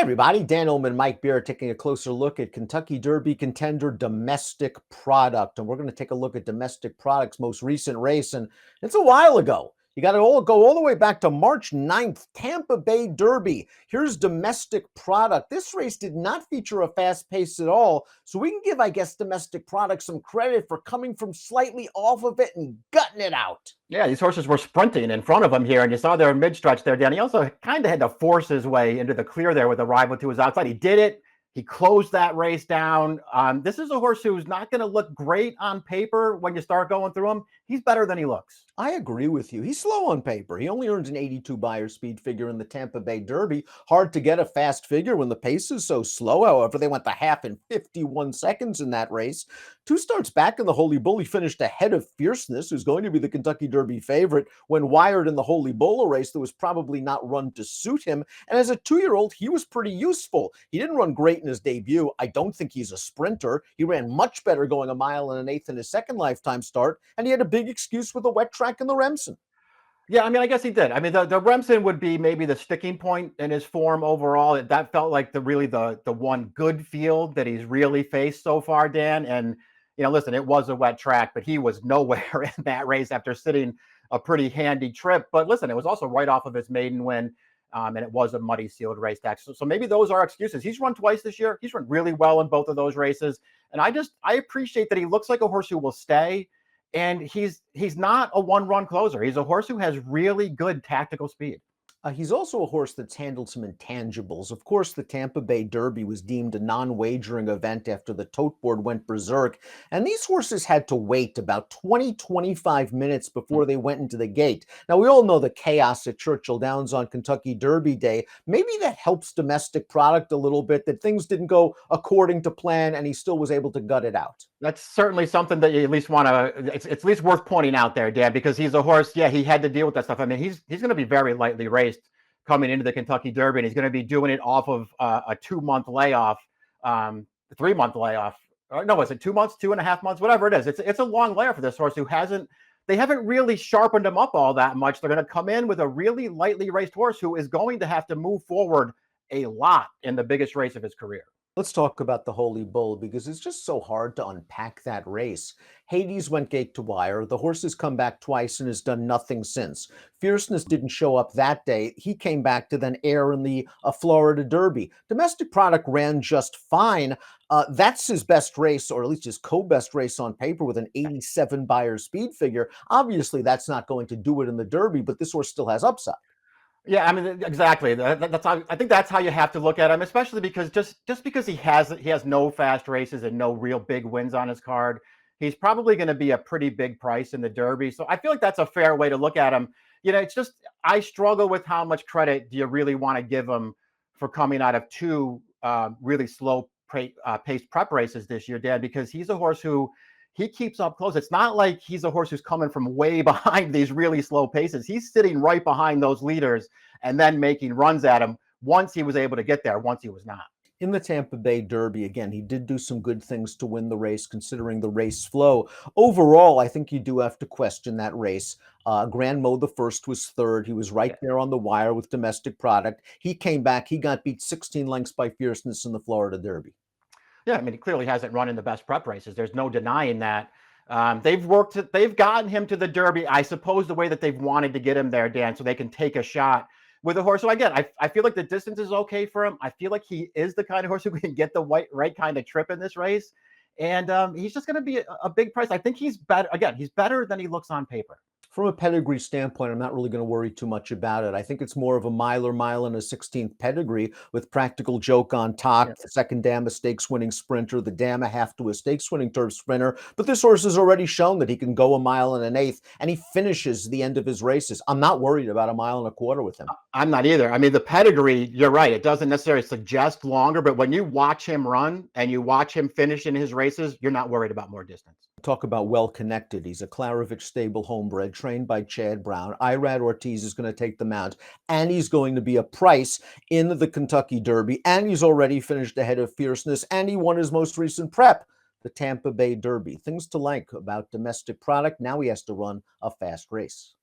everybody. Dan Illman, Mike Beer taking a closer look at Kentucky Derby Contender domestic product. And we're going to take a look at domestic product's most recent race. And it's a while ago. You got to go all the way back to March 9th, Tampa Bay Derby. Here's domestic product. This race did not feature a fast pace at all. So we can give, I guess, domestic product some credit for coming from slightly off of it and gutting it out. Yeah, these horses were sprinting in front of him here, and you saw their mid-stretch there, Dan. He also kind of had to force his way into the clear there with the rival to his outside. He did it. He closed that race down. This is a horse who's not going to look great on paper when you start going through him. He's better than he looks. I agree with you. He's slow on paper. He only earns an 82 buyer speed figure in the Tampa Bay Derby. Hard to get a fast figure when the pace is so slow. However, they went the half in 51 seconds in that race. 2 starts back in the Holy Bull, he finished ahead of Fierceness, who's going to be the Kentucky Derby favorite, when wired in the Holy Bull, a race that was probably not run to suit him. And as a 2-year-old, he was pretty useful. He didn't run great in his debut. I don't think he's a sprinter. He ran much better going 1.1 miles in his second lifetime start, and he had a big excuse with a wet track in the Remsen. Yeah, I mean, I guess he did. I mean, the Remsen would be maybe the sticking point in his form overall. That felt like the one good field that he's really faced so far, Dan. And, you know, listen, it was a wet track, but he was nowhere in that race after sitting a pretty handy trip. But listen, it was also right off of his maiden win, and it was a muddy sealed race track. So maybe those are excuses. He's run twice this year. He's run really well in both of those races. And I appreciate that he looks like a horse who will stay. And he's not a one-run closer. He's a horse who has really good tactical speed. He's also a horse that's handled some intangibles. Of course, the Tampa Bay Derby was deemed a non-wagering event after the tote board went berserk, and these horses had to wait about 20-25 minutes before they went into the gate. Now, we all know the chaos at Churchill Downs on Kentucky Derby Day. Maybe that helps domestic product a little bit, that things didn't go according to plan, and he still was able to gut it out. That's certainly something that you at least want to, it's at least worth pointing out there, Dan, because he's a horse, yeah, he had to deal with that stuff. I mean, he's going to be very lightly raced coming into the Kentucky Derby, and he's going to be doing it off of a 2-month layoff, 3-month layoff. No, is it 2 months, 2.5 months, whatever it is. It's a long layoff for this horse they haven't really sharpened him up all that much. They're going to come in with a really lightly raced horse who is going to have to move forward a lot in the biggest race of his career. Let's talk about the Holy Bull, because it's just so hard to unpack that race. Hades went gate to wire. The horse has come back twice and has done nothing since. Fierceness didn't show up that day. He came back to then air in the Florida Derby. Domestic product ran just fine. That's his best race, or at least his co-best race on paper, with an 87 buyer speed figure. Obviously, that's not going to do it in the Derby, but this horse still has upside. Yeah, I mean, exactly. That's how, I think that's how you have to look at him, especially because just because he has no fast races and no real big wins on his card, he's probably going to be a pretty big price in the Derby. So I feel like that's a fair way to look at him. You know, it's just, I struggle with how much credit do you really want to give him for coming out of 2 really slow paced prep races this year, Dan, because he's a horse who he keeps up close. It's not like he's a horse who's coming from way behind these really slow paces. He's sitting right behind those leaders and then making runs at him once he was able to get there, once he was not. In the Tampa Bay Derby, again, he did do some good things to win the race, considering the race flow. Overall, I think you do have to question that race. Grand Mo the first was third. He was right there on the wire with domestic product. He came back. He got beat 16 lengths by Fierceness in the Florida Derby. Yeah, I mean, he clearly hasn't run in the best prep races. There's no denying that. They've gotten him to the Derby, I suppose, the way that they've wanted to get him there, Dan, so they can take a shot with a horse. So again, I feel like the distance is okay for him. I feel like he is the kind of horse who can get the right kind of trip in this race. And he's just going to be a big price. I think he's better. Again, he's better than he looks on paper. From a pedigree standpoint, I'm not really going to worry too much about it. I think it's more of a mile and a 16th pedigree with Practical Joke on top, the second dam a stakes-winning sprinter, the dam a half to a stakes-winning turf sprinter. But this horse has already shown that he can go 1 1/8, and he finishes the end of his races. I'm not worried about 1.25 miles with him. I'm not either. I mean, the pedigree, you're right. It doesn't necessarily suggest longer, but when you watch him run and you watch him finish in his races, you're not worried about more distance. Talk about well-connected. He's a Klaravich stable homebred trained by Chad Brown. Irad Ortiz is going to take the mount, and he's going to be a price in the Kentucky Derby, and he's already finished ahead of Fierceness, and he won his most recent prep, the Tampa Bay Derby. Things to like about domestic product. Now he has to run a fast race.